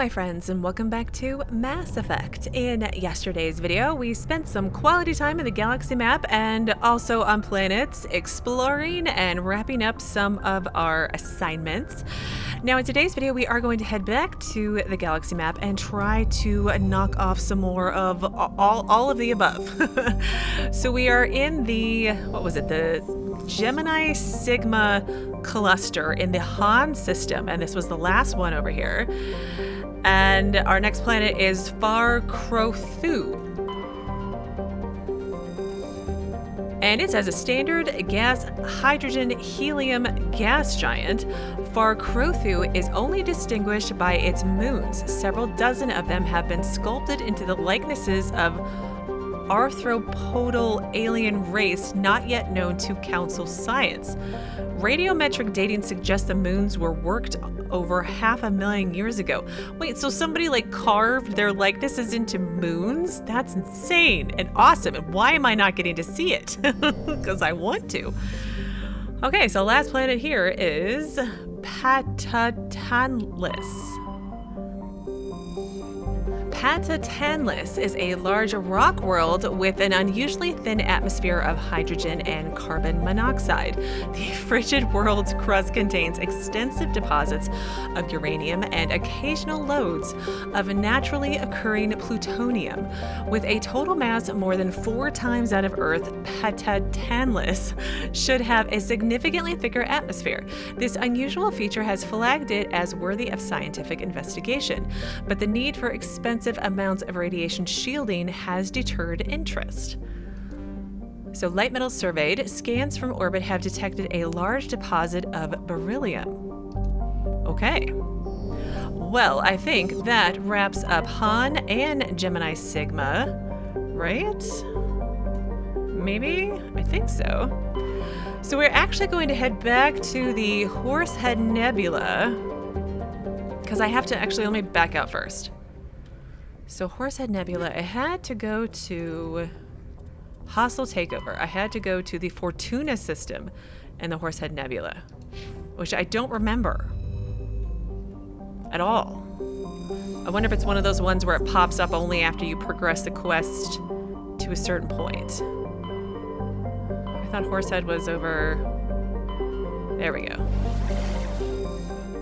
my friends, and welcome back to Mass Effect. In yesterday's video, we spent some quality time in the galaxy map and also on planets, exploring and wrapping up some of our assignments. Now in today's video, we are going to head back to the galaxy map and try to knock off some more of all of the above. So we are in the, the Gemini Sigma cluster in the Han system, and this was the last one over here. And our next planet is Farcrothu. And it's as a standard gas hydrogen helium gas giant. Farcrothu is only distinguished by its moons. Several dozen of them have been sculpted into the likenesses of arthropodal alien race not yet known to Council science. Radiometric dating suggests the moons were worked over 500,000 years ago. Wait, so somebody carved their likenesses into moons? That's insane and awesome. And why am I not getting to see it? Because I want to. Okay, so last planet here is Patatanlis. Patatanlis is a large rock world with an unusually thin atmosphere of hydrogen and carbon monoxide. The frigid world's crust contains extensive deposits of uranium and occasional loads of naturally occurring plutonium. With a total mass more than 4 times that of Earth, Patatanlis should have a significantly thicker atmosphere. This unusual feature has flagged it as worthy of scientific investigation, but the need for expensive amounts of radiation shielding has deterred interest. So light metals surveyed, scans from orbit have detected a large deposit of beryllium. Okay. Well, I think that wraps up Han and Gemini Sigma, right? Maybe? I think so. So we're actually going to head back to the Horsehead Nebula, because I have to let me back out first. So Horsehead Nebula, I had to go to Hostile Takeover. I had to go to the Fortuna system and the Horsehead Nebula, which I don't remember at all. I wonder if it's one of those ones where it pops up only after you progress the quest to a certain point. I thought Horsehead was over... There we go.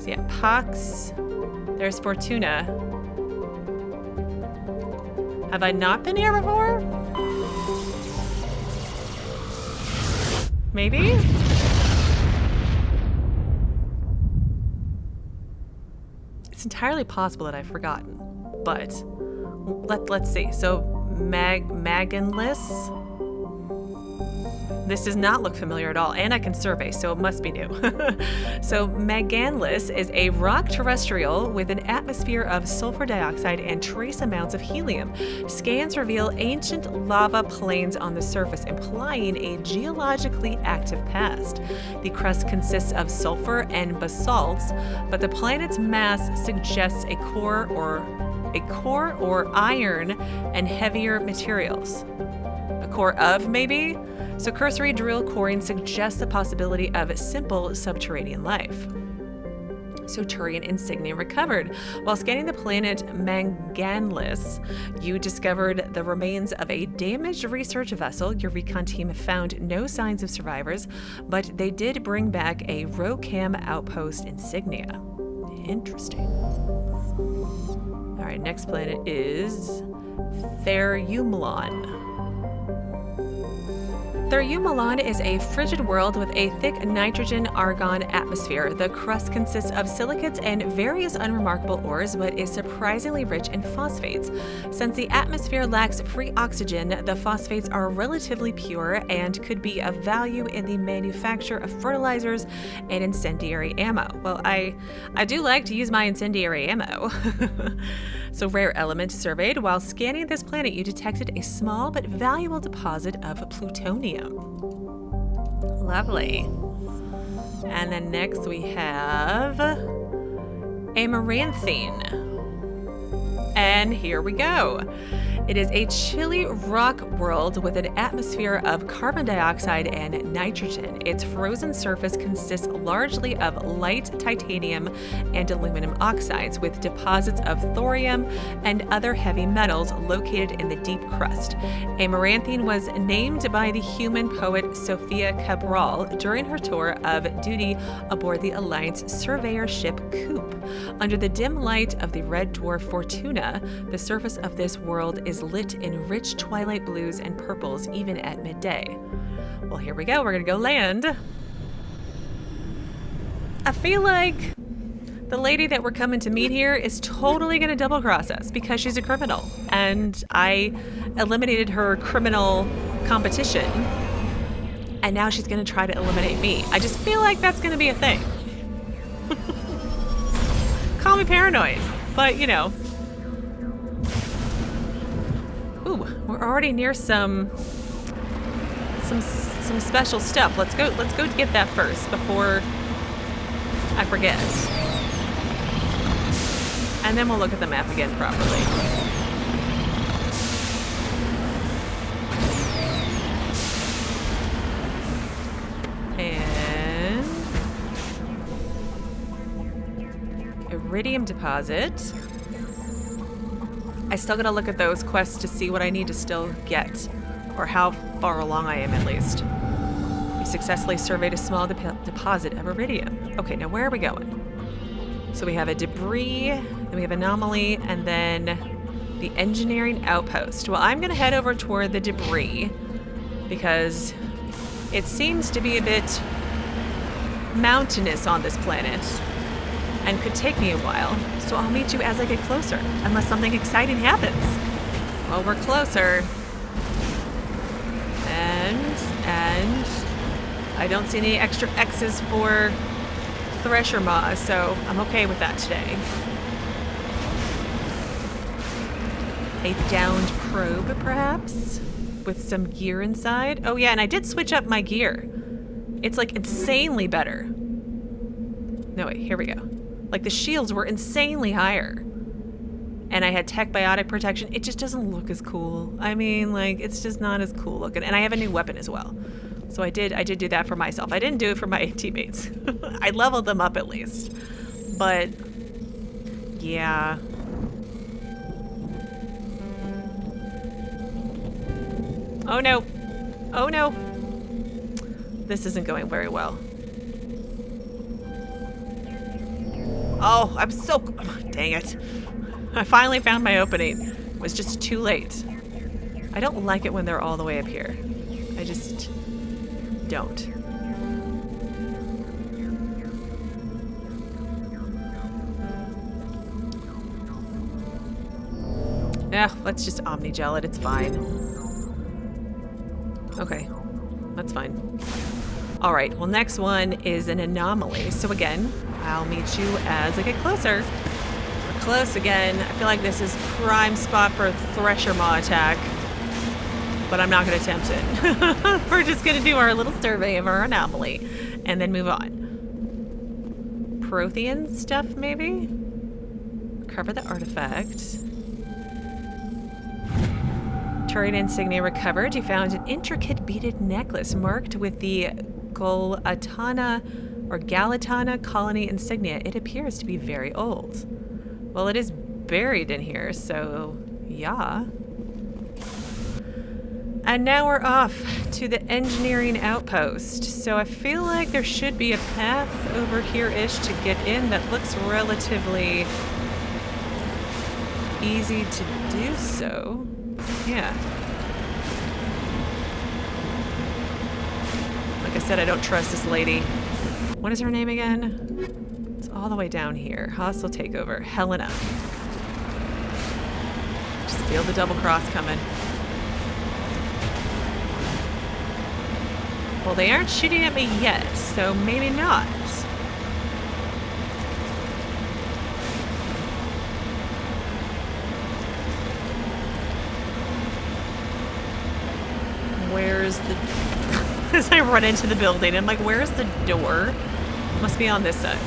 So yeah, Pox. There's Fortuna. Have I not been here before? Maybe? It's entirely possible that I've forgotten, but let's see. So Maganlis. This does not look familiar at all, and I can survey, so it must be new. So Maganlis is a rock terrestrial with an atmosphere of sulfur dioxide and trace amounts of helium. Scans reveal ancient lava plains on the surface, implying a geologically active past. The crust consists of sulfur and basalts, but the planet's mass suggests a core or iron and heavier materials. A core of, maybe? So cursory drill coring suggests the possibility of simple subterranean life. So Turian insignia recovered. While scanning the planet Maganlis, you discovered the remains of a damaged research vessel. Your recon team found no signs of survivors, but they did bring back a Rocam outpost insignia. Interesting. All right, next planet is Therumlon. Therumlon is a frigid world with a thick nitrogen-argon atmosphere. The crust consists of silicates and various unremarkable ores, but is surprisingly rich in phosphates. Since the atmosphere lacks free oxygen, the phosphates are relatively pure and could be of value in the manufacture of fertilizers and incendiary ammo. Well, I do like to use my incendiary ammo. So rare element surveyed. While scanning this planet, you detected a small but valuable deposit of plutonium. Lovely. And then next we have Amaranthine. And here we go. It is a chilly rock world with an atmosphere of carbon dioxide and nitrogen. Its frozen surface consists largely of light titanium and aluminum oxides, with deposits of thorium and other heavy metals located in the deep crust. Amaranthine was named by the human poet Sophia Cabral during her tour of duty aboard the Alliance surveyor ship Coupe. Under the dim light of the red dwarf Fortuna, the surface of this world is lit in rich twilight blues and purples even at midday. Well, here we go. We're going to go land. I feel like the lady that we're coming to meet here is totally going to double cross us because she's a criminal. And I eliminated her criminal competition. And now she's going to try to eliminate me. I just feel like that's going to be a thing. Call me paranoid, but you know. Ooh, we're already near some special stuff. Let's go get that first before I forget. And then we'll look at the map again properly. And iridium deposit. I still gotta look at those quests to see what I need to still get, or how far along I am at least. We successfully surveyed a small deposit of iridium. Okay, now where are we going? So we have a debris, then we have anomaly, and then the engineering outpost. Well, I'm gonna head over toward the debris because it seems to be a bit mountainous on this planet and could take me a while. So I'll meet you as I get closer, unless something exciting happens. Well, we're closer. And I don't see any extra X's for Thresher Maw, so I'm okay with that today. A downed probe, perhaps? With some gear inside? Oh yeah, and I did switch up my gear. It's like insanely better. No, wait, here we go. Like the shields were insanely higher. And I had tech biotic protection. It just doesn't look as cool. I mean, like, it's just not as cool looking. And I have a new weapon as well. So I did do that for myself. I didn't do it for my teammates. I leveled them up at least. But yeah. Oh no. Oh no. This isn't going very well. Oh, I'm so... Dang it. I finally found my opening. It was just too late. I don't like it when they're all the way up here. I just don't. Yeah, let's just Omni-gel it. It's fine. Okay, that's fine. All right, well, next one is an anomaly. So again, I'll meet you as I get closer. We're close again. I feel like this is prime spot for a Thresher Maw attack, but I'm not going to attempt it. We're just going to do our little survey of our anomaly and then move on. Prothean stuff, maybe? Recover the artifact. Turian insignia recovered. You found an intricate beaded necklace marked with the Galatana colony insignia. It appears to be very old. Well, it is buried in here, so yeah. And now we're off to the engineering outpost. So I feel like there should be a path over here-ish to get in that looks relatively easy to do so. Yeah. Like I said, I don't trust this lady. What is her name again? It's all the way down here. Hostile takeover. Helena. Just feel the double cross coming. Well, they aren't shooting at me yet, so maybe not. Where's the... As I run into the building, I'm like, where's the door? Must be on this side.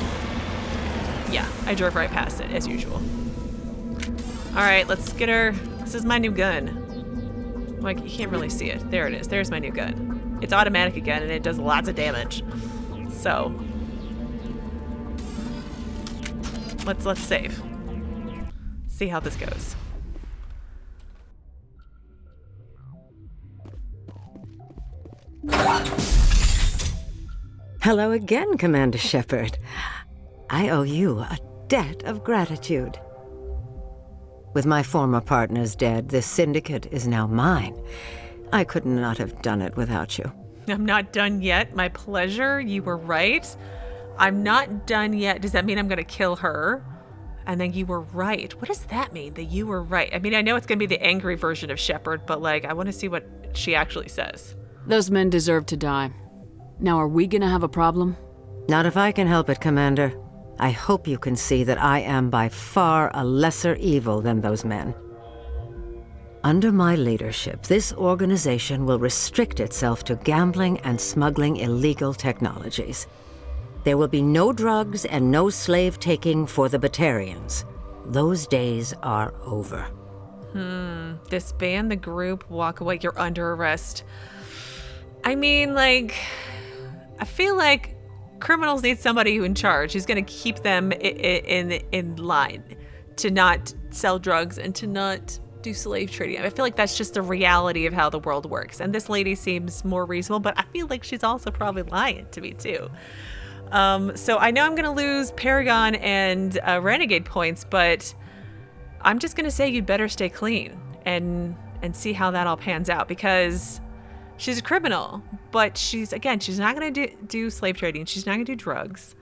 Yeah, I drove right past it, as usual. Alright, let's get our This is my new gun. Like, you can't really see it. There it is. There's my new gun. It's automatic again, and it does lots of damage. So, let's save. See how this goes. Hello again, Commander Shepard. I owe you a debt of gratitude. With my former partners dead, this syndicate is now mine. I could not have done it without you. I'm not done yet. My pleasure. You were right. I'm not done yet. Does that mean I'm going to kill her? And then you were right. What does that mean, that you were right? I mean, I know it's going to be the angry version of Shepard, but, like, I want to see what she actually says. Those men deserve to die. Now, are we gonna have a problem? Not if I can help it, Commander. I hope you can see that I am by far a lesser evil than those men. Under my leadership, this organization will restrict itself to gambling and smuggling illegal technologies. There will be no drugs and no slave-taking for the Batarians. Those days are over. Disband the group, walk away, you're under arrest. I mean, like, I feel like criminals need somebody in charge who's going to keep them in line to not sell drugs and to not do slave trading. I feel like that's just the reality of how the world works. And this lady seems more reasonable, but I feel like she's also probably lying to me too. So I know I'm going to lose Paragon and Renegade points, but I'm just going to say you'd better stay clean and see how that all pans out, because she's a criminal, but she's not going to do slave trading. She's not going to do drugs.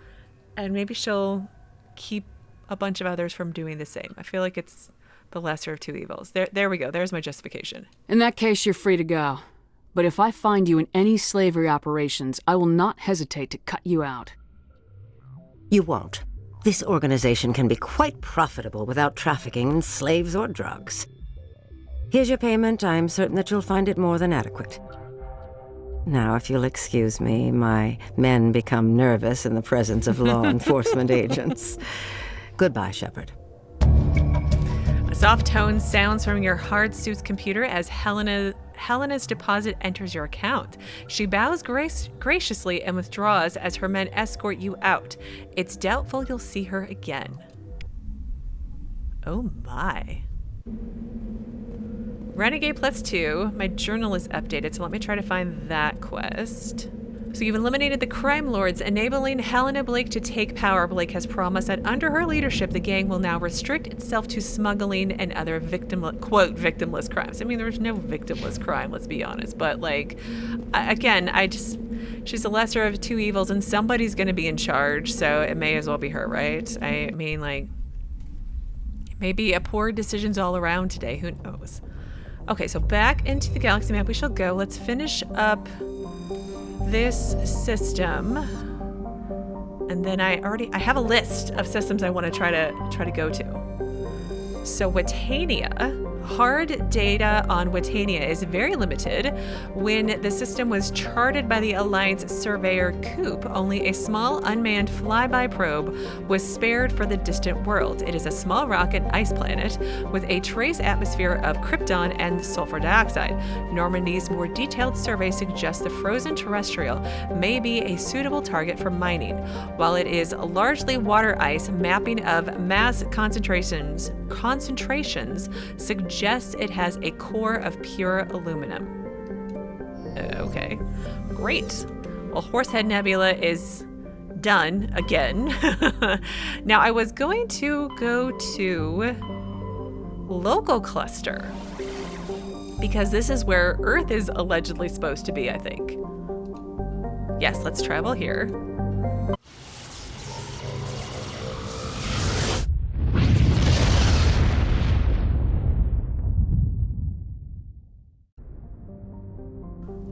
And maybe she'll keep a bunch of others from doing the same. I feel like it's the lesser of two evils. There we go. There's my justification. In that case, you're free to go. But if I find you in any slavery operations, I will not hesitate to cut you out. You won't. This organization can be quite profitable without trafficking in slaves or drugs. Here's your payment. I'm certain that you'll find it more than adequate. Now, if you'll excuse me, my men become nervous in the presence of law enforcement agents. Goodbye, Shepard. A soft tone sounds from your hard suit's computer as Helena's deposit enters your account. She bows graciously and withdraws as her men escort you out. It's doubtful you'll see her again. Oh my. Renegade +2. My journal is updated, so let me try to find that quest. So you've eliminated the crime lords, enabling Helena Blake to take power. Blake has promised that under her leadership, the gang will now restrict itself to smuggling and other victimless crimes. I mean, there's no victimless crime, let's be honest. But, like, she's the lesser of two evils, and somebody's going to be in charge, so it may as well be her, right? I mean, like, maybe a poor decisions all around today. Who knows? Okay, so back into the galaxy map we shall go. Let's finish up this system, and then I have a list of systems I want to try to go to. So Wentania, hard data on Wentania is very limited. When the system was charted by the Alliance surveyor Coop, only a small unmanned flyby probe was spared for the distant world. It is a small rock and ice planet with a trace atmosphere of krypton and sulfur dioxide. Normandy's more detailed survey suggests the frozen terrestrial may be a suitable target for mining. While it is largely water ice, mapping of mass concentrations suggests it has a core of pure aluminum. Okay, great. Well, Horsehead Nebula is done again. Now, I was going to go to Local Cluster because this is where Earth is allegedly supposed to be, I think. Yes, let's travel here.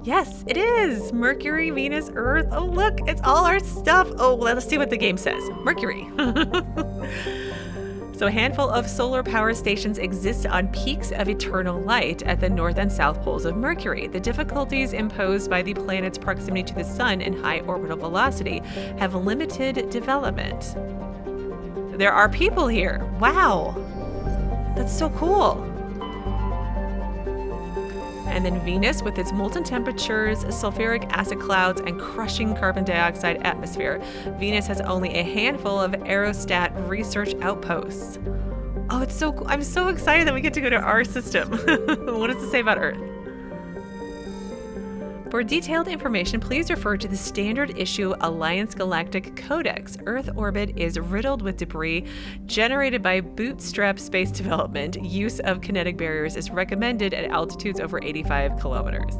Yes, it is! Mercury, Venus, Earth. Oh, look, it's all our stuff. Oh, let's see what the game says. Mercury. So a handful of solar power stations exist on peaks of eternal light at the north and south poles of Mercury. The difficulties imposed by the planet's proximity to the sun and high orbital velocity have limited development. There are people here. Wow. That's so cool. And then Venus with its molten temperatures, sulfuric acid clouds, and crushing carbon dioxide atmosphere. Venus has only a handful of aerostat research outposts. Oh, it's so cool. I'm so excited that we get to go to our system. What does it say about Earth? For detailed information, please refer to the standard issue Alliance Galactic Codex. Earth orbit is riddled with debris generated by bootstrap space development. Use of kinetic barriers is recommended at altitudes over 85 kilometers.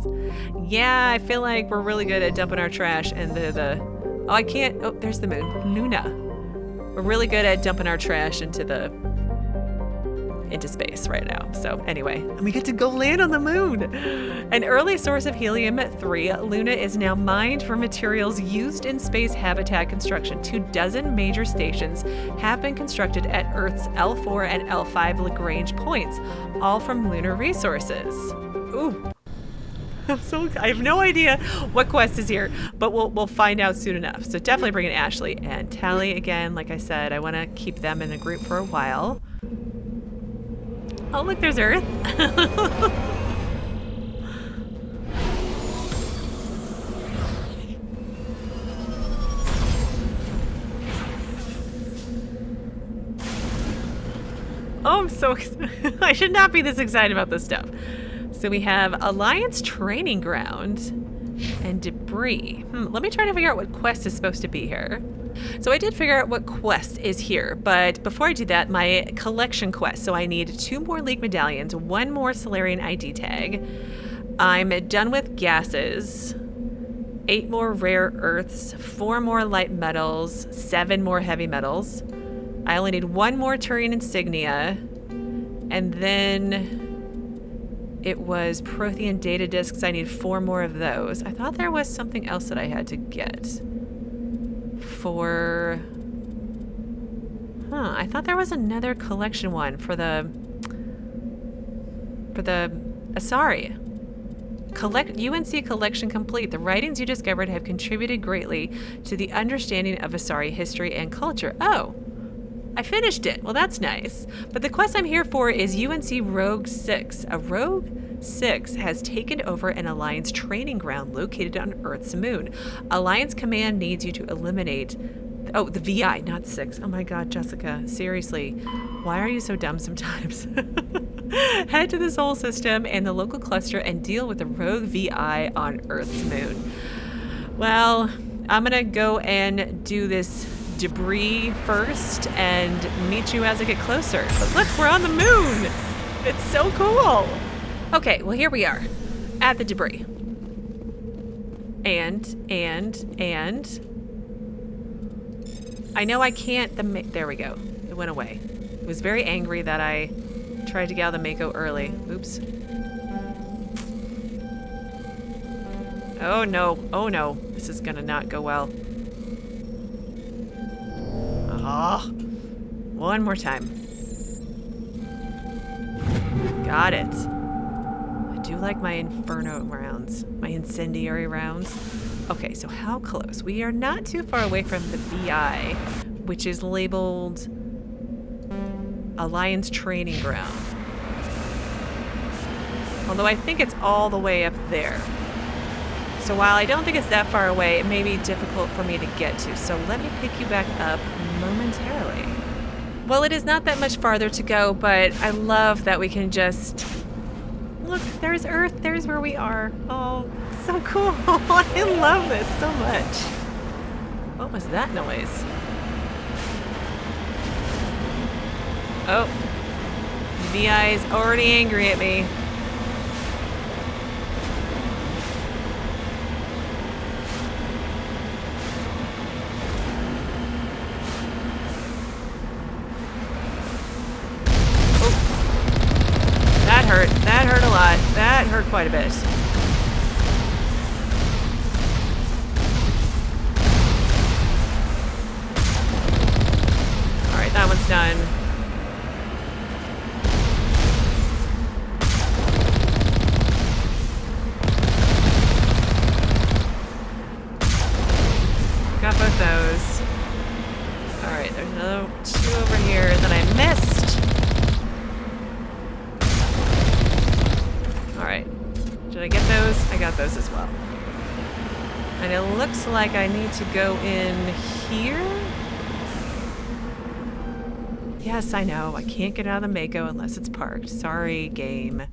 Yeah, I feel like we're really good at dumping our trash and oh, I can't. Oh, there's the moon. Luna. We're really good at dumping our trash into space right now. So anyway, and we get to go land on the moon. An early source of helium-3, Luna is now mined for materials used in space habitat construction. 24 major stations have been constructed at Earth's L4 and L5 Lagrange points, all from lunar resources. Ooh. I have no idea what quest is here, but we'll find out soon enough. So definitely bring in Ashley and Tali again. Like I said, I want to keep them in a group for a while. Oh, look, there's Earth. Oh, I'm so excited. I should not be this excited about this stuff. So we have Alliance Training Ground and debris. Let me try to figure out what quest is supposed to be here. So I did figure out what quest is here, but before I do that, my collection quest. So I need 2 more League medallions, 1 more Solarian ID tag. I'm done with gases, 8 more rare earths, 4 more light metals, 7 more heavy metals. I only need 1 more Turian insignia, and then it was Prothean data discs. I need 4 more of those. I thought there was something else that I had to get. I thought there was another collection one for the Asari. UNC collection complete. The writings you discovered have contributed greatly to the understanding of Asari history and culture. Oh, I finished it. Well, that's nice. But the quest I'm here for is UNC Rogue 6. A Rogue 6 has taken over an Alliance training ground located on Earth's moon. Alliance Command needs you to eliminate... Oh, the VI, not 6. Oh my god, Jesika. Seriously. Why are you so dumb sometimes? Head to the Sol system and the local cluster and deal with the Rogue VI on Earth's moon. Well, I'm gonna go and do this debris first and meet you as I get closer. But look, we're on the moon! It's so cool! Okay, well here we are, at the debris. And, I know I can't, there we go, it went away. It was very angry that I tried to get out of the Mako early. Oops. Oh no, this is gonna not go well. Oh, one more time. Got it. I do like my inferno rounds, my incendiary rounds. Okay, so how close? We are not too far away from the VI, which is labeled Alliance Training Ground. Although I think it's all the way up there. So while I don't think it's that far away, it may be difficult for me to get to. So let me pick you back up momentarily. Well, it is not that much farther to go, but I love that we can just... Look, there's Earth, there's where we are. Oh, so cool. I love this so much. What was that noise? Oh, VI is already angry at me. That hurt a lot. That hurt quite a bit. Alright, that one's done. Got both those. Alright, there's another 2 over here that I missed. Alright. Did I get those? I got those as well. And it looks like I need to go in here. Yes, I know. I can't get out of the Mako unless it's parked. Sorry, game.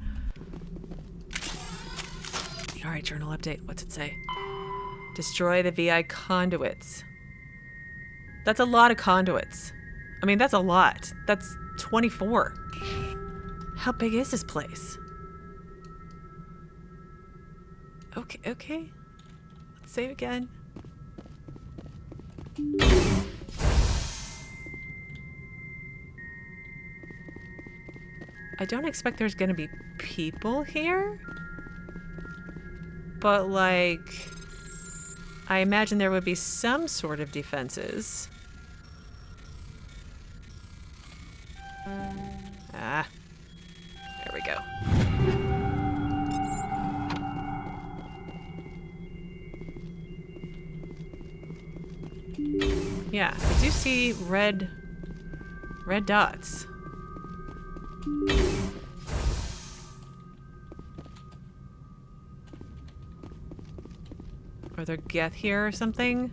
Alright, journal update. What's it say? Destroy the VI conduits. That's a lot of conduits. I mean, that's a lot. That's 24. How big is this place? Okay. Let's save again. I don't expect there's gonna be people here. But, like, I imagine there would be some sort of defenses. Ah. There we go. Yeah, I do see red dots. Are there Geth here or something?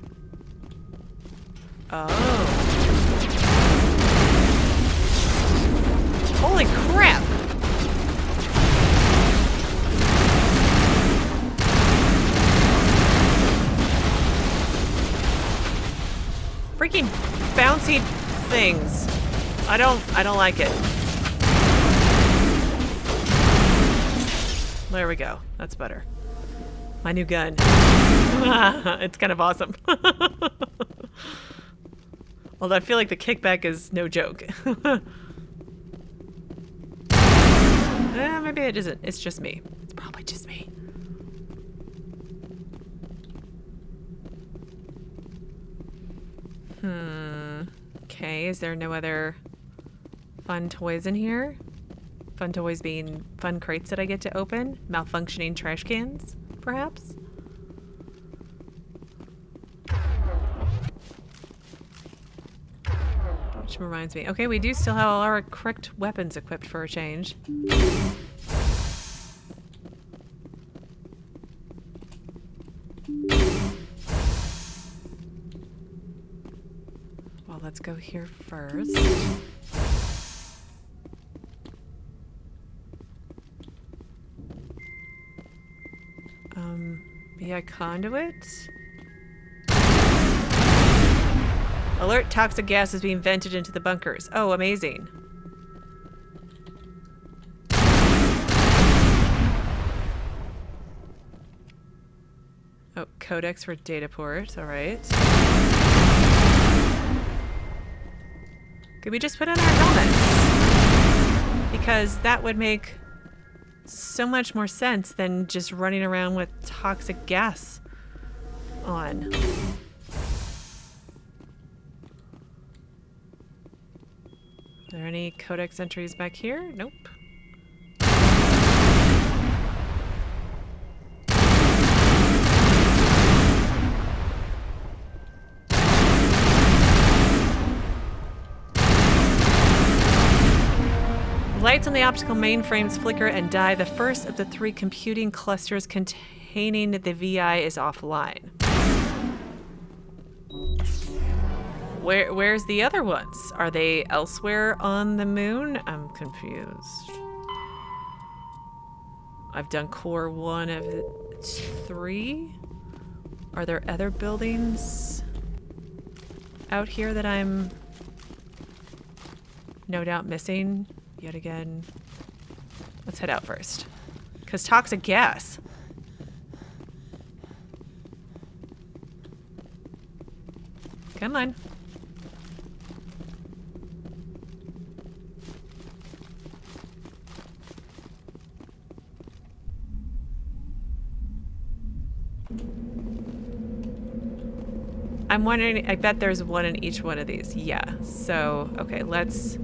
Oh. Holy crap! Freaking bouncy things. I don't like it. There we go. That's better. My new gun. It's kind of awesome. Although I feel like the kickback is no joke. Maybe it isn't. It's just me. It's probably just me. Okay, is there no other fun toys in here? Fun toys being fun crates that I get to open? Malfunctioning trash cans, perhaps? Which reminds me. Okay, we do still have all our correct weapons equipped for a change. Well, let's go here first. VI conduit. Alert, toxic gas is being vented into the bunkers. Oh, amazing. Oh, codex for data port. All right. Could we just put on our helmets? Because that would make so much more sense than just running around with toxic gas on. Are there any codex entries back here? Nope. Lights on the optical mainframes flicker and die. The first of the 3 computing clusters containing the VI is offline. Where's the other ones? Are they elsewhere on the moon? I'm confused. I've done core 1 of 3. Are there other buildings out here that I'm no doubt missing yet again? Let's head out first. Because toxic gas. Come on. I'm wondering, I bet there's one in each one of these. Yeah, so, okay, let's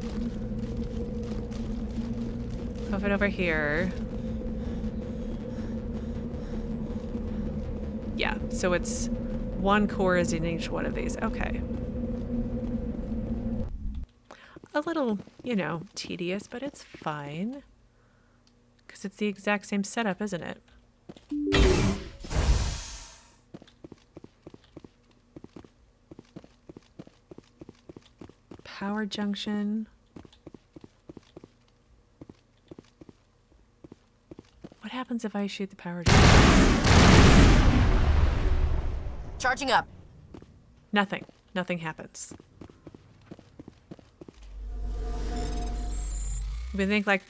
move it over here. Yeah, so it's 1 core is in each one of these. Okay. A little, you know, tedious, but it's fine. Because it's the exact same setup, isn't it? power junction. What happens if I shoot the power junction? Charging up. Nothing. Nothing happens. We think like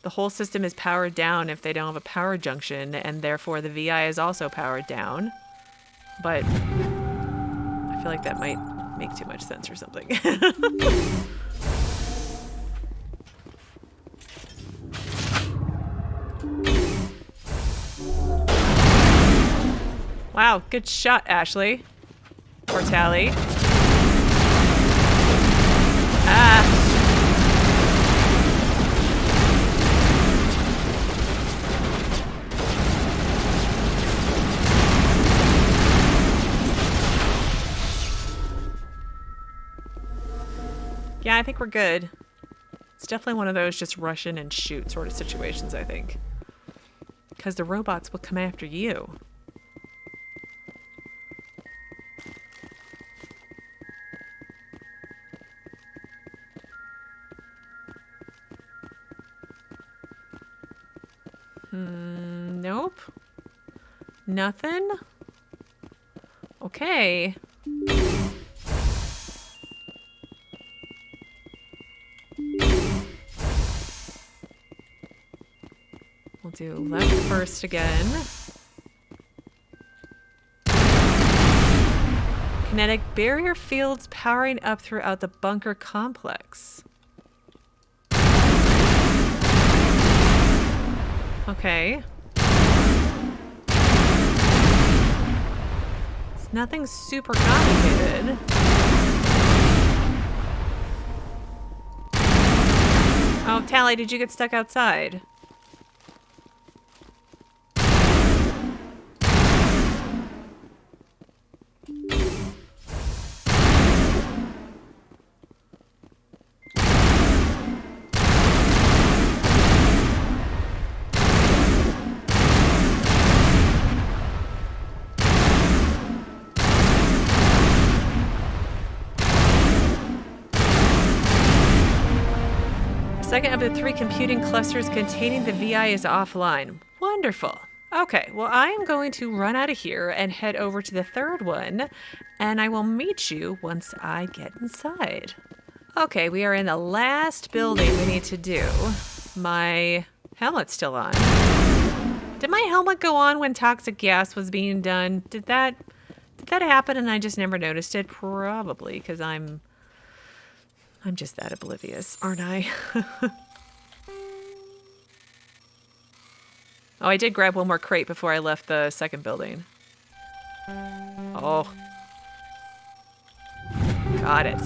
the whole system is powered down if they don't have a power junction, and therefore the VI is also powered down. But I feel like that might make too much sense or something. Wow, good shot, Ashley. Or Tali. Ah. Yeah, I think we're good. It's definitely one of those just rush in and shoot sort of situations, I think. Because the robots will come after you. Nope. Nothing? Okay. We'll do left first again. Kinetic barrier fields powering up throughout the bunker complex. Okay. It's nothing super complicated. Oh, Tali, did you get stuck outside? Second of the 3 computing clusters containing the VI is offline. Wonderful. Okay, well, I am going to run out of here and head over to the 3rd one, and I will meet you once I get inside. Okay, we are in the last building we need to do. My helmet's still on. Did my helmet go on when toxic gas was being done? Did that happen and I just never noticed it? Probably, because I'm just that oblivious, aren't I? Oh, I did grab one more crate before I left the 2nd building. Oh. Got it.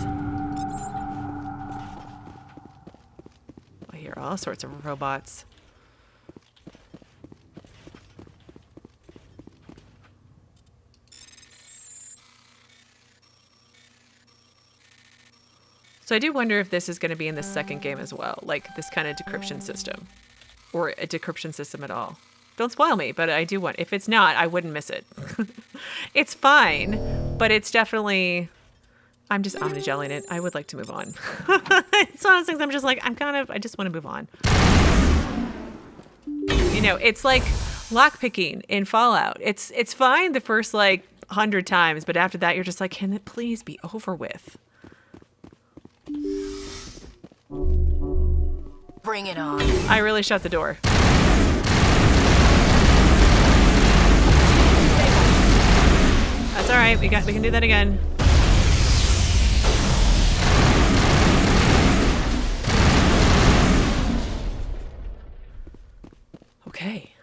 I hear all sorts of robots. So I do wonder if this is going to be in the 2nd game as well, like this kind of decryption system, or a decryption system at all. Don't spoil me, but I do want, if it's not, I wouldn't miss it. It's fine, but it's definitely, I'm just omnigelling it. I would like to move on. It's one of those things I'm just like, I just want to move on. You know, it's like lockpicking in Fallout. It's fine the first like 100 times, but after that you're just like, can it please be over with? Bring it on. I really shut the door. That's all right. We can do that again. Okay.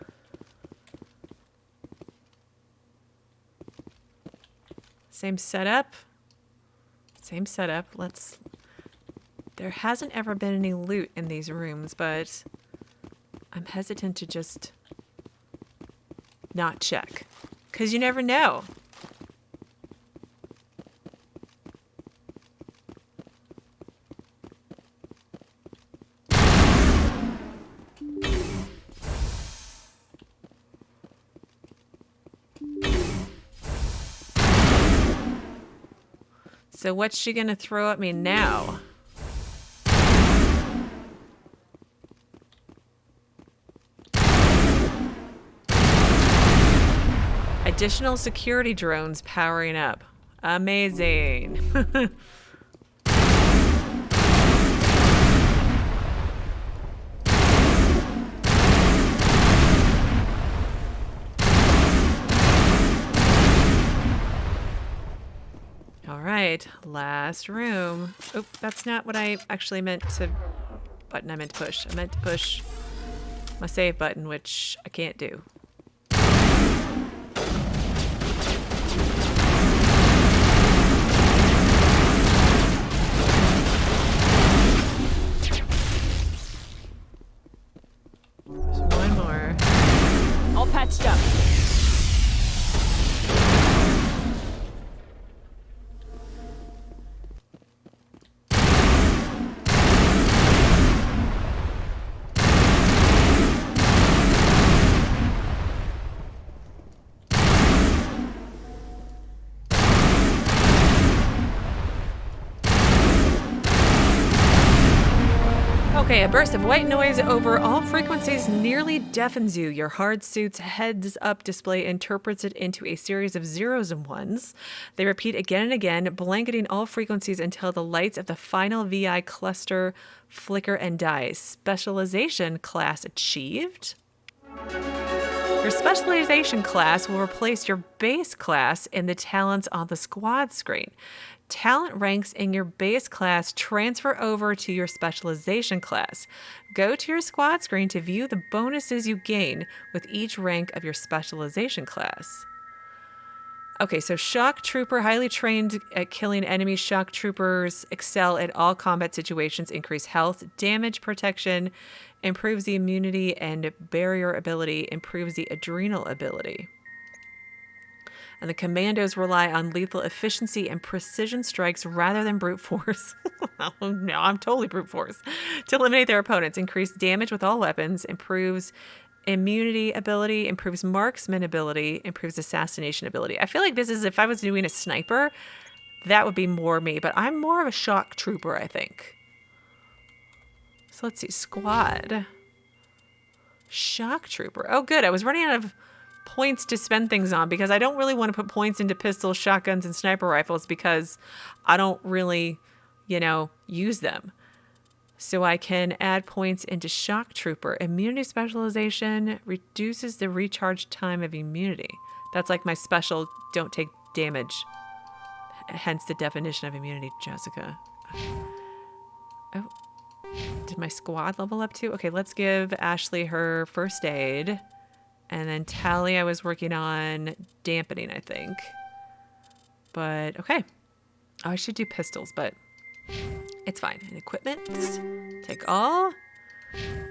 Same setup. There hasn't ever been any loot in these rooms, but I'm hesitant to just not check. 'Cause you never know. So what's she gonna throw at me now? Additional security drones powering up. Amazing. All right, last room. Oh, that's not what I actually meant to... button I meant to push. I meant to push my save button, which I can't do. There's one more. All patched up. Okay, a burst of white noise over all frequencies nearly deafens you. Your hard suit's heads-up display interprets it into a series of zeros and ones. They repeat again and again, blanketing all frequencies until the lights of the final VI cluster flicker and die. Specialization class achieved. Your specialization class will replace your base class in the talents on the squad screen. Talent ranks in your base class transfer over to your specialization class. Go to your squad screen to view the bonuses you gain with each rank of your specialization class. Okay, so Shock Trooper, highly trained at killing enemy shock troopers, excel at all combat situations, increase health, damage protection, improves the immunity and barrier ability, improves the adrenal ability. And the commandos rely on lethal efficiency and precision strikes rather than brute force. Oh, no, I'm totally brute force. To eliminate their opponents, increase damage with all weapons, improves immunity ability, improves marksman ability, improves assassination ability. I feel like this is, if I was doing a sniper, that would be more me, but I'm more of a shock trooper, I think. So let's see, squad. Shock trooper. Oh, good. I was running out of points to spend things on because I don't really want to put points into pistols, shotguns, and sniper rifles because I don't really, use them. So I can add points into shock trooper. Immunity specialization reduces the recharge time of immunity. That's like my special don't take damage. Hence the definition of immunity, Jesika. Oh, did my squad level up too? Okay, let's give Ashley her first aid. And then Tali, I was working on dampening, I think. But, okay. Oh, I should do pistols, but it's fine. And equipment, take all.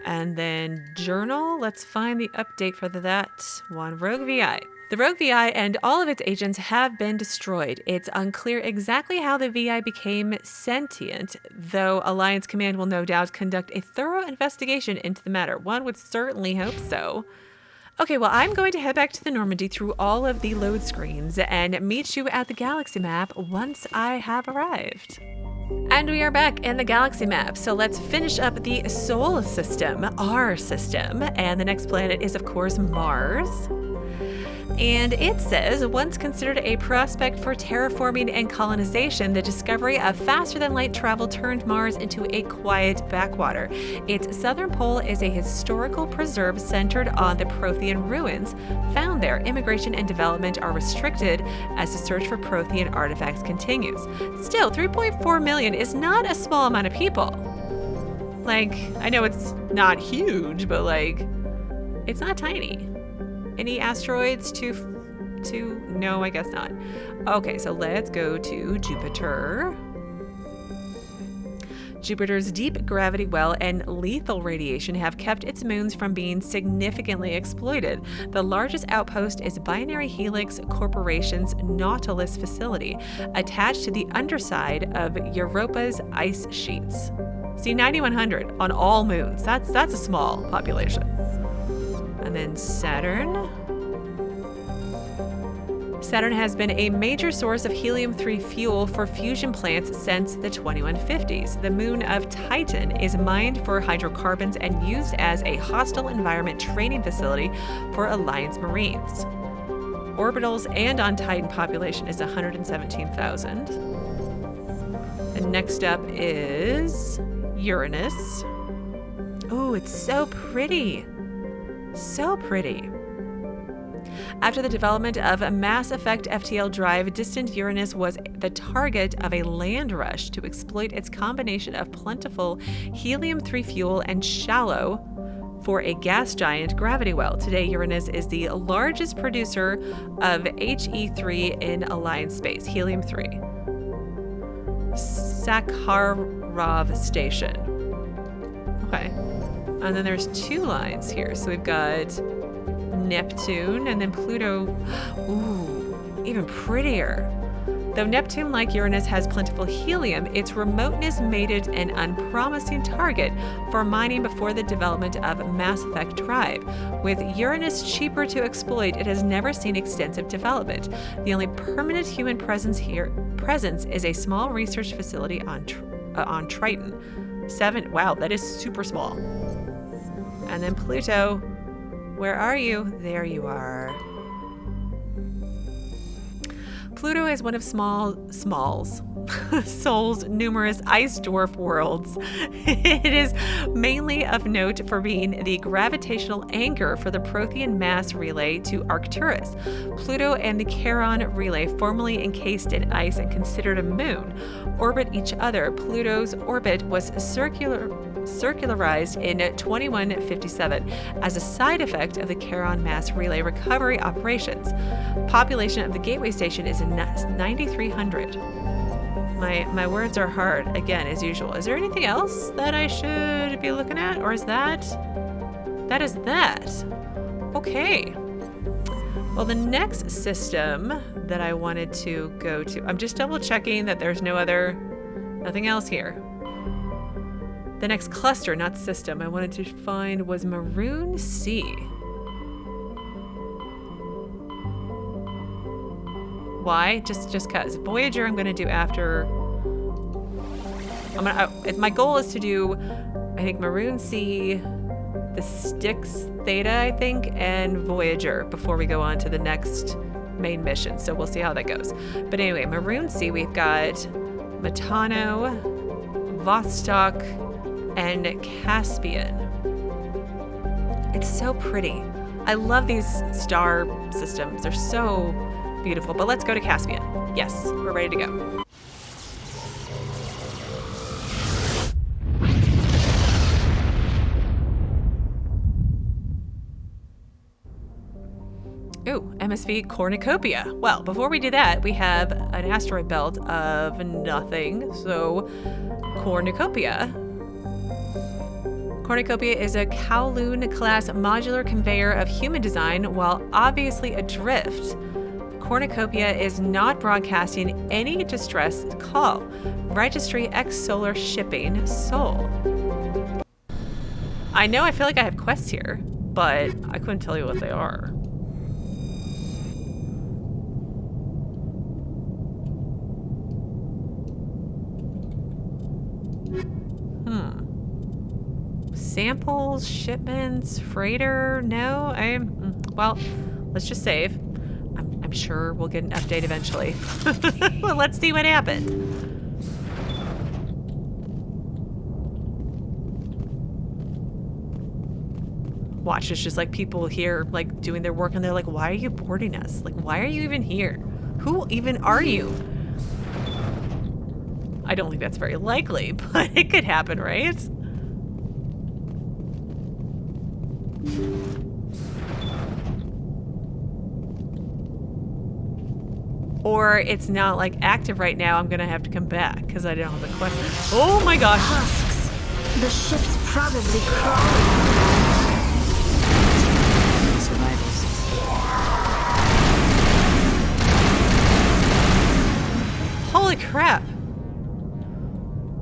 And then journal, let's find the update for that one. Rogue VI. The Rogue VI and all of its agents have been destroyed. It's unclear exactly how the VI became sentient, though Alliance Command will no doubt conduct a thorough investigation into the matter. One would certainly hope so. Okay, well, I'm going to head back to the Normandy through all of the load screens and meet you at the galaxy map once I have arrived. And we are back in the galaxy map, so let's finish up the Sol system, our system, and the next planet is, of course, Mars. And it says, once considered a prospect for terraforming and colonization, the discovery of faster-than-light travel turned Mars into a quiet backwater. Its southern pole is a historical preserve centered on the Prothean ruins found there. Immigration and development are restricted as the search for Prothean artifacts continues. Still, 3.4 million is not a small amount of people. Like, I know it's not huge, but, like, it's not tiny. Any asteroids to no, I guess not. Okay, so let's go to Jupiter. Jupiter's deep gravity well and lethal radiation have kept its moons from being significantly exploited. The largest outpost is Binary Helix Corporation's Nautilus facility, attached to the underside of Europa's ice sheets. See, 9,100 on all moons. That's a small population. And then Saturn. Saturn has been a major source of helium-3 fuel for fusion plants since the 2150s. The moon of Titan is mined for hydrocarbons and used as a hostile environment training facility for Alliance Marines. Orbitals and on Titan population is 117,000. And next up is Uranus. Oh, it's so pretty. So pretty. After the development of a Mass Effect FTL drive, distant Uranus was the target of a land rush to exploit its combination of plentiful helium-3 fuel and shallow for a gas giant gravity well. Today, Uranus is the largest producer of He3 in Alliance space, helium-3. Sakharov Station. Okay. And then there's 2 lines here. So we've got Neptune and then Pluto. Ooh, even prettier. Though Neptune, like Uranus, has plentiful helium, its remoteness made it an unpromising target for mining before the development of Mass Effect drive. With Uranus cheaper to exploit, it has never seen extensive development. The only permanent human presence is a small research facility on Triton. 7. Wow, that is super small. And then Pluto. Where are you? There you are. Pluto is one of Sol's numerous ice dwarf worlds. It is mainly of note for being the gravitational anchor for the Prothean mass relay to Arcturus. Pluto and the Charon relay, formerly encased in ice and considered a moon, orbit each other. Pluto's orbit was circularized in 2157 as a side effect of the Charon mass relay recovery operations. Population of the Gateway Station is 9,300. My words are hard, again, as usual. Is there anything else that I should be looking at? Or is that is that? Okay. Well, the next system that I wanted to go to, I'm just double checking that there's nothing else here. The next cluster, not system, I wanted to find was Maroon Sea. Why? Just cause. Voyager I'm gonna do after. My goal is to do, I think, Maroon Sea, the Styx Theta, I think, and Voyager before we go on to the next main mission. So we'll see how that goes. But anyway, Maroon Sea, we've got Metano, Vostok, and Cspian. It's so pretty. I love these star systems. They're so beautiful. But let's go to Cspian. Yes, we're ready to go. Ooh, MSV Cornucopia. Well, before we do that, we have an asteroid belt of nothing. So, Cornucopia. Cornucopia is a Kowloon-class modular conveyor of human design. While obviously adrift, Cornucopia is not broadcasting any distress call. Registry X Solar Shipping Sol. I know I feel like I have quests here, but I couldn't tell you what they are. Samples, shipments, freighter, no, well, let's just save. I'm sure we'll get an update eventually. Well, let's see what happened. Watch, it's just like people here, like, doing their work, and they're like, why are you boarding us? Like, why are you even here? Who even are you? I don't think that's very likely, but it could happen, right? Or it's not like active right now. I'm gonna have to come back because I don't have the quest. Oh my gosh! Husks. The ship's probably crawling. Survivors. Holy crap!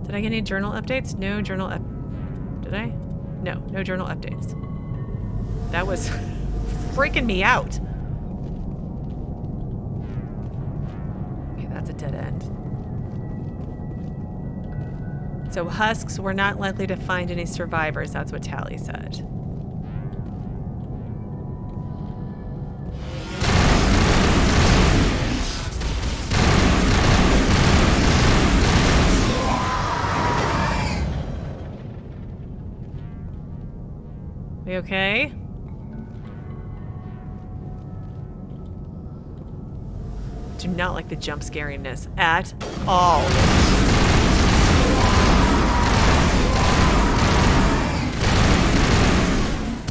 Did I get any journal updates? No journal Did I? No journal updates. That was freaking me out. that's a dead end. So husks, we're not likely to find any survivors. That's what Tali said. We okay? Do not like the jump scariness at all.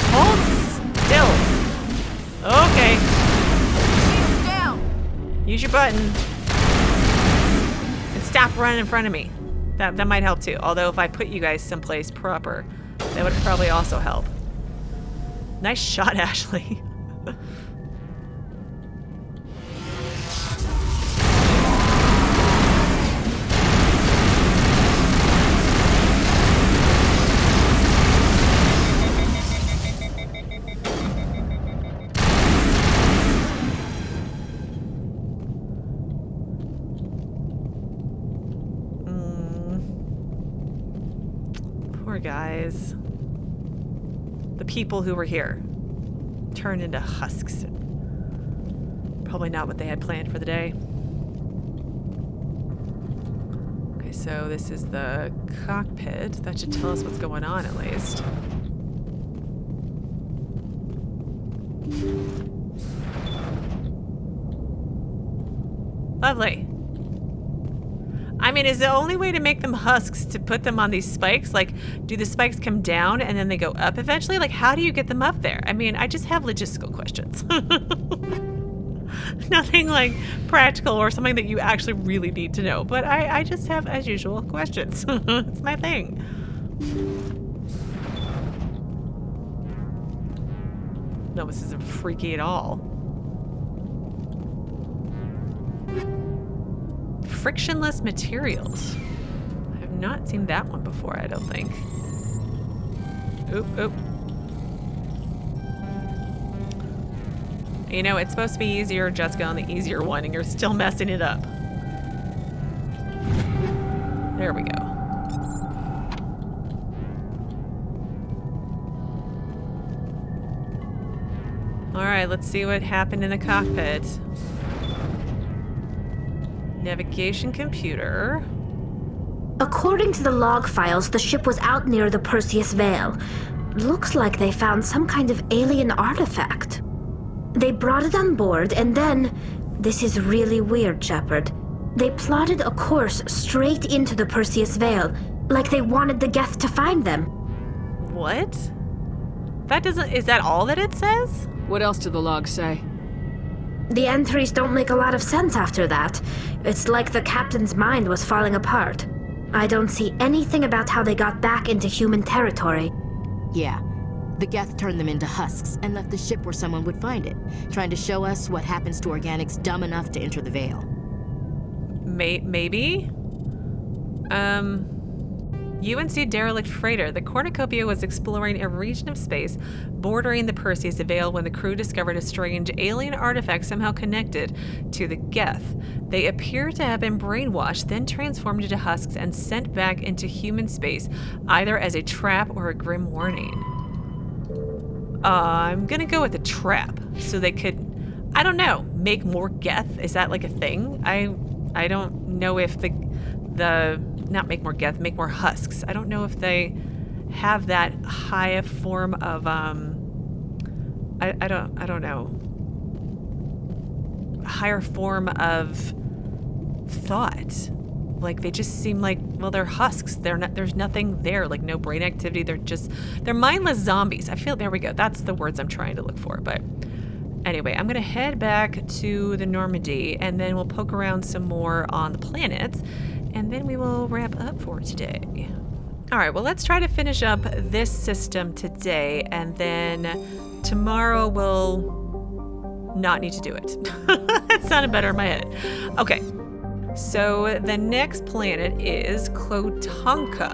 Hold still. Okay. Shields down. Use your button. And stop running in front of me. That might help too. Although if I put you guys someplace proper, that would probably also help. Nice shot, Ashley. Poor guys. The people who were here turned into husks. Probably not what they had planned for the day. Okay, so this is the cockpit. That should tell us what's going on at least. Lovely. I mean, is the only way to make them husks to put them on these spikes? Like, do the spikes come down and then they go up eventually? Like, how do you get them up there? I mean, I just have logistical questions. Nothing like practical or something that you actually really need to know. But I just have, as usual, questions. It's my thing. No, this isn't freaky at all. Frictionless materials. I have not seen that one before, I don't think. Oop, oop. You know, it's supposed to be easier, Jessica, on the easier one, and you're still messing it up. There we go. All right, let's see what happened in the cockpit. Navigation computer. According to the log files, the ship was out near the Perseus Veil. Looks like they found some kind of alien artifact. They brought it on board and then... This is really weird, Shepard. They plotted a course straight into the Perseus Veil, like they wanted the Geth to find them. What? That doesn't... Is that all that it says? What else do the logs say? The entries don't make a lot of sense after that. It's like the captain's mind was falling apart. I don't see anything about how they got back into human territory. Yeah. The Geth turned them into husks and left the ship where someone would find it, trying to show us what happens to organics dumb enough to enter the Veil. Maybe? UNC Derelict freighter. The Cornucopia was exploring a region of space bordering the Perseus Veil when the crew discovered a strange alien artifact somehow connected to the Geth. They appear to have been brainwashed, then transformed into husks and sent back into human space, either as a trap or a grim warning. I'm gonna go with a trap, so they could, I don't know, make more Geth. Is that like a thing? I don't know if the not make more Geth, make more husks. I don't know if they have that high form of I don't know, higher form of thought. Like they just seem like, well, they're husks. They're not. There's nothing there. Like no brain activity. They're mindless zombies. I feel, there we go. That's the words I'm trying to look for. But anyway, I'm gonna head back to the Normandy, and then we'll poke around some more on the planets, and then we will wrap up for today. All right. Well, let's try to finish up this system today, and then tomorrow we'll not need to do it. That sounded better in my head. Okay. So the next planet is Clotanca.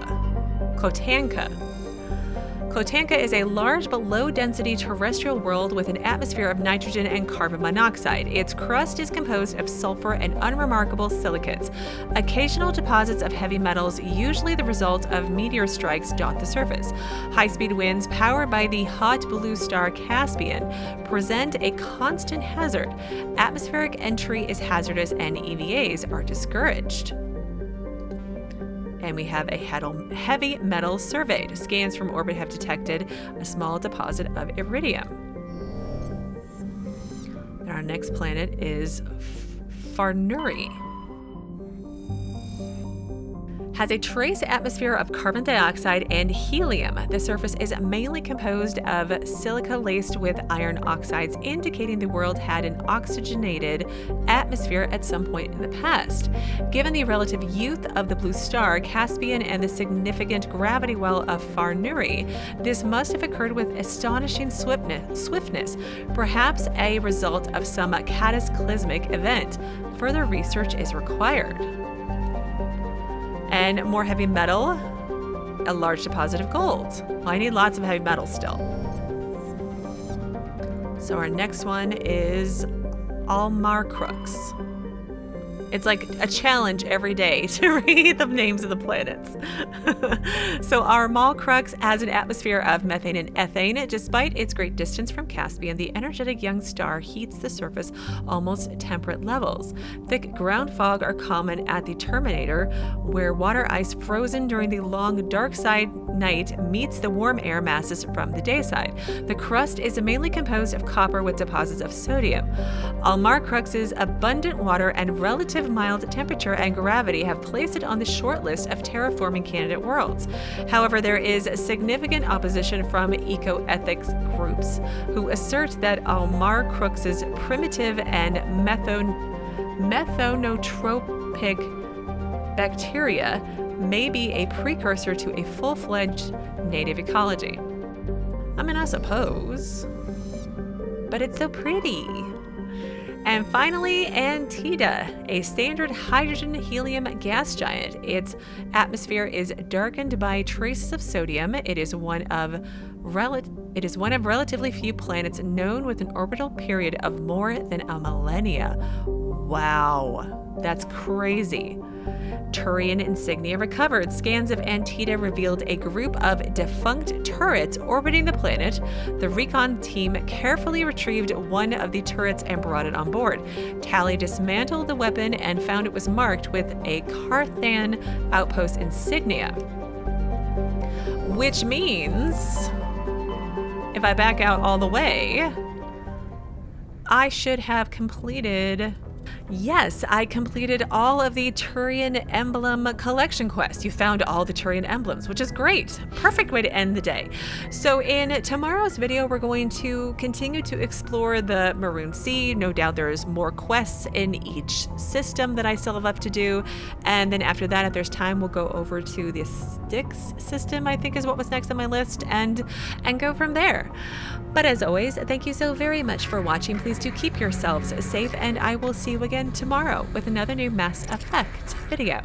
Clotanca is a large but low-density terrestrial world with an atmosphere of nitrogen and carbon monoxide. Its crust is composed of sulfur and unremarkable silicates. Occasional deposits of heavy metals, usually the result of meteor strikes, dot the surface. High-speed winds powered by the hot blue star Cspian present a constant hazard. Atmospheric entry is hazardous and EVAs are discouraged. And we have a heavy metal surveyed. Scans from orbit have detected a small deposit of iridium. And our next planet is Farnuri. Has a trace atmosphere of carbon dioxide and helium. The surface is mainly composed of silica laced with iron oxides, indicating the world had an oxygenated atmosphere at some point in the past. Given the relative youth of the blue star Cspian and the significant gravity well of Farnuri, this must have occurred with astonishing swiftness, perhaps a result of some cataclysmic event. Further research is required. And more heavy metal, a large deposit of gold. Well, I need lots of heavy metal still. So our next one is Almarcrux. It's like a challenge every day to read the names of the planets. So our Almarcrux has an atmosphere of methane and ethane. Despite its great distance from Cspian, the energetic young star heats the surface almost temperate levels. Thick ground fog are common at the terminator, where water ice frozen during the long dark side night meets the warm air masses from the day side. The crust is mainly composed of copper with deposits of sodium. Almarcrux's abundant water and relative mild temperature and gravity have placed it on the short list of terraforming candidate worlds. However, there is significant opposition from eco-ethics groups who assert that Almarcrux's primitive and methonotropic bacteria may be a precursor to a full-fledged native ecology. I mean, I suppose, but it's so pretty. And finally, Antida, a standard hydrogen-helium gas giant. Its atmosphere is darkened by traces of sodium. It is one of relatively few planets known with an orbital period of more than a millennia. Wow, that's crazy. Turian insignia recovered. Scans of Antida revealed a group of defunct turrets orbiting the planet. The recon team carefully retrieved one of the turrets and brought it on board. Tali dismantled the weapon and found it was marked with a Carthan outpost insignia. Which means, if I back out all the way, I should have completed... Yes, I completed all of the Turian emblem collection quests. You found all the Turian emblems, which is great. Perfect way to end the day. So in tomorrow's video, we're going to continue to explore the Maroon Sea. No doubt there's more quests in each system that I still have left to do. And then after that, if there's time, we'll go over to the Styx system, I think is what was next on my list, and go from there. But as always, thank you so very much for watching. Please do keep yourselves safe, and I will see you again tomorrow with another new Mass Effect video.